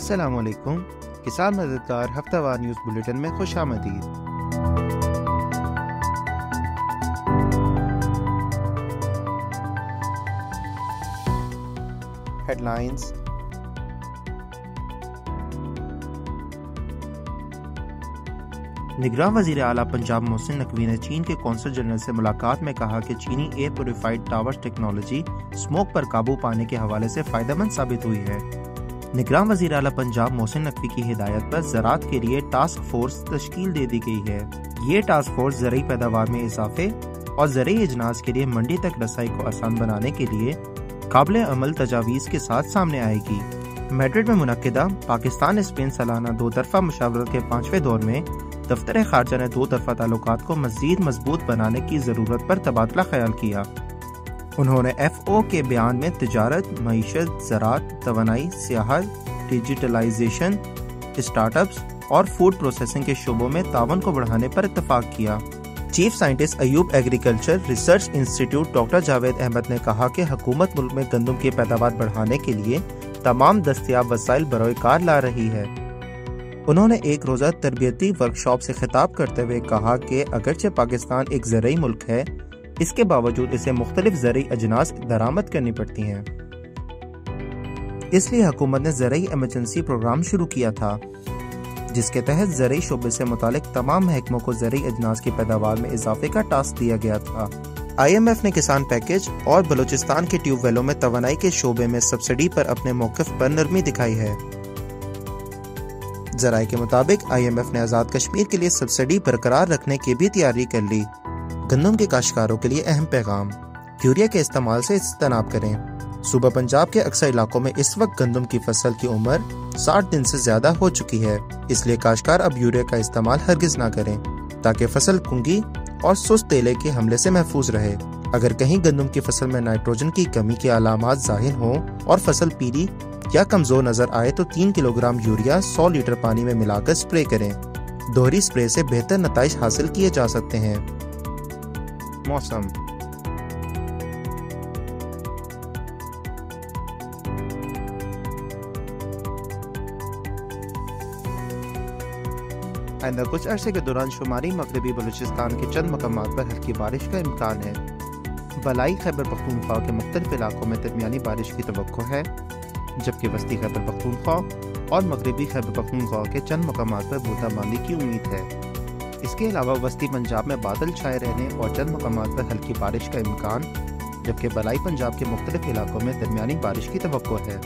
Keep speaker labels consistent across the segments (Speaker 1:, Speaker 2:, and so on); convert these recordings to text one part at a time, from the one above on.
Speaker 1: السلام علیکم، کسان مددگار ہفتہ وار نیوز بلیٹن میں خوش آمدید۔ Headlines. نگراں وزیر اعلیٰ پنجاب محسن نقوی نے چین کے قونصل جنرل سے ملاقات میں کہا کہ چینی air purified towers technology smoke پر قابو پانے کے حوالے سے فائدہ مند ثابت ہوئی ہے۔ نگراں وزیر اعلیٰ پنجاب محسن نقوی کی ہدایت پر زراعت کے لیے ٹاسک فورس تشکیل دے دی گئی ہے۔ یہ ٹاسک فورس زرعی پیداوار میں اضافے اور زرعی اجناس کے لیے منڈی تک رسائی کو آسان بنانے کے لیے قابل عمل تجاویز کے ساتھ سامنے آئے گی۔ میڈرڈ میں منعقدہ پاکستان اسپین سالانہ دو طرفہ مشاورت کے 5ویں دور میں دفتر خارجہ نے دو طرفہ تعلقات کو مزید مضبوط بنانے کی ضرورت پر تبادلہ خیال کیا۔ انہوں نے ایف او کے بیان میں تجارت، معیشت، زراعت، توانائی، سیاحت، ڈیجیٹلائزیشن، اسٹارٹ اپس اور فوڈ پروسیسنگ کے شعبوں میں تعاون کو بڑھانے پر اتفاق کیا۔ Chief scientist Ayub agriculture research انسٹی ٹیوٹ ڈاکٹر جاوید احمد نے کہا کہ حکومت ملک میں گندم کی پیداوار بڑھانے کے لیے تمام دستیاب وسائل بروئے کار لا رہی ہے۔ انہوں نے ایک روزہ تربیتی ورکشاپ سے خطاب کرتے ہوئے کہا کہ اگرچہ پاکستان ایک زرعی ملک ہے، اس کے باوجود اسے مختلف زرعی اجناس درآمد کرنی پڑتی ہیں۔ اس لیے حکومت نے زرعی ایمرجنسی پروگرام شروع کیا تھا، جس کے تحت زرعی شعبے سے متعلق تمام محکموں کو زرعی اجناس کی پیداوار میں اضافے کا ٹاسک دیا گیا تھا۔ آئی ایم ایف نے کسان پیکج اور بلوچستان کے ٹیوب ویلوں میں توانائی کے شعبے میں سبسڈی پر اپنے موقف پر نرمی دکھائی ہے۔ ذرائع کے مطابق آئی ایم ایف نے آزاد کشمیر کے لیے سبسڈی برقرار رکھنے کی بھی تیاری کر لی۔ گندم کے کاشتکاروں کے لیے اہم پیغام، یوریا کے استعمال سے اجتناب کریں۔ صوبہ پنجاب کے اکثر علاقوں میں اس وقت گندم کی فصل کی عمر 60 دن سے زیادہ ہو چکی ہے، اس لیے کاشتکار اب یوریا کا استعمال ہرگز نہ کریں تاکہ فصل کنگھی اور سست تیلے کے حملے سے محفوظ رہے۔ اگر کہیں گندم کی فصل میں نائٹروجن کی کمی کے علامات ظاہر ہوں اور فصل پیلی یا کمزور نظر آئے تو 3 کلو گرام یوریا 100 لیٹر پانی میں ملا کر سپرے کریں۔ دوہری سپرے سے بہتر نتائج حاصل کیے جا سکتے ہیں۔ موسم۔ آئندہ کچھ عرصے کے دوران شمالی مغربی بلوچستان کے چند مقامات پر ہلکی بارش کا امکان ہے۔ بالائی خیبر پختونخوا کے مختلف علاقوں میں درمیانی بارش کی توقع ہے، جبکہ وسطی خیبر پختونخوا اور مغربی خیبر پختونخوا کے چند مقامات پر بوندا باندی کی امید ہے۔ اس کے علاوہ وسطی پنجاب میں بادل چھائے رہنے اور چند مقامات پر ہلکی بارش کا امکان، جبکہ بالائی پنجاب کے مختلف علاقوں میں درمیانی بارش کی توقع ہے۔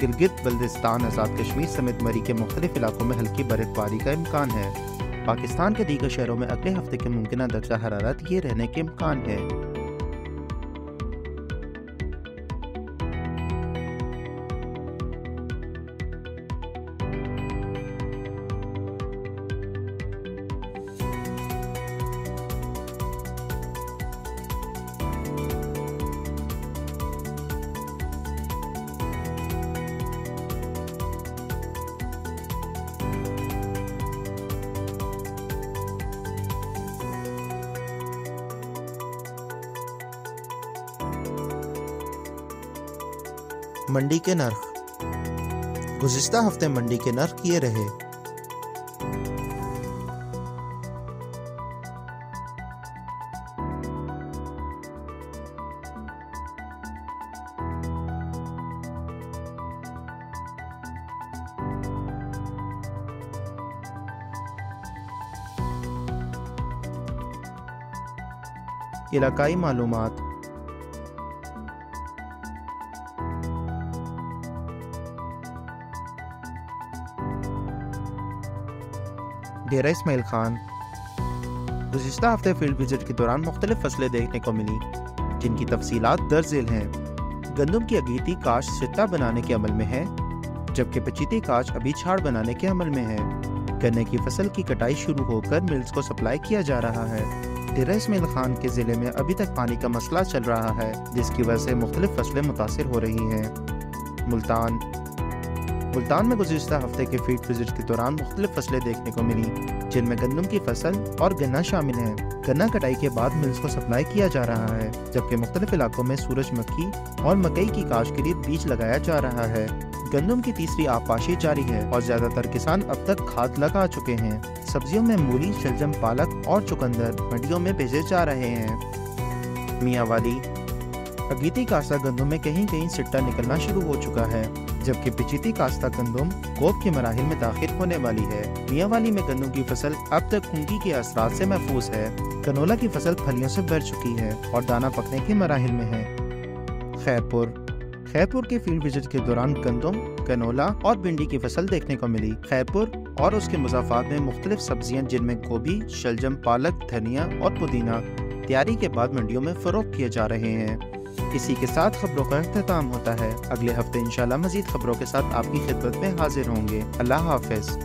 Speaker 1: گلگت بلتستان، آزاد کشمیر سمیت مری کے مختلف علاقوں میں ہلکی برف باری کا امکان ہے۔ پاکستان کے دیگر شہروں میں اگلے ہفتے کے ممکنہ درجہ حرارت یہ رہنے کے امکان ہے۔ منڈی کے نرخ۔ گزشتہ ہفتے منڈی کے نرخ یہ رہے۔ علاقائی معلومات۔ ڈیرہ اسماعیل خان۔ گزشتہ ہفتے فیلڈ وزٹ کے دوران مختلف فصلیں دیکھنے کو ملی، جن کی تفصیلات درج ذیل ہیں۔ گندم کی اگیتی کاشت سٹا بنانے کے عمل میں ہے، جبکہ پچیتی کاشت ابھی چھاڑ بنانے کے عمل میں ہے۔ گنے کی فصل کی کٹائی شروع ہو کر ملز کو سپلائی کیا جا رہا ہے۔ ڈیرہ اسماعیل خان کے ضلع میں ابھی تک پانی کا مسئلہ چل رہا ہے، جس کی وجہ سے مختلف فصلیں متاثر ہو رہی ہیں۔ ملتان میں گزشتہ ہفتے کے فیلڈ وزٹ کے دوران مختلف فصلیں دیکھنے کو ملی، جن میں گندم کی فصل اور گنا شامل ہیں۔ گنا کٹائی کے بعد ملز کو سپلائی کیا جا رہا ہے، جبکہ مختلف علاقوں میں سورج مکھی اور مکئی کی کاشت کے لیے بیج لگایا جا رہا ہے۔ گندم کی تیسری آبپاشی جاری ہے اور زیادہ تر کسان اب تک کھاد لگا چکے ہیں۔ سبزیوں میں مولی، شلجم، پالک اور چقندر منڈیوں میں بھیجے جا رہے ہیں۔ میاں والی اگیتی کاشتہ گندم میں کہیں کہیں سٹا نکلنا شروع ہو چکا ہے، جبکہ پچیتی کاشتہ گندم کوب کے مراحل میں داخل ہونے والی ہے۔ میاں والی میں گندم کی فصل اب تک خنکی کے اثرات سے محفوظ ہے۔ کنولا کی فصل پھلیوں سے بھر چکی ہے اور دانہ پکنے کے مراحل میں ہے۔ خیرپور کے فیلڈ وزٹ کے دوران گندم، کنولا اور بھنڈی کی فصل دیکھنے کو ملی۔ خیرپور اور اس کے مضافات میں مختلف سبزیاں جن میں گوبھی، شلجم، پالک، دھنیا اور پودینہ تیاری کے بعد منڈیوں میں فروخت کیے جا رہے ہیں۔ اسی کے ساتھ خبروں کا اختتام ہوتا ہے۔ اگلے ہفتے انشاءاللہ مزید خبروں کے ساتھ آپ کی خدمت میں حاضر ہوں گے۔ اللہ حافظ۔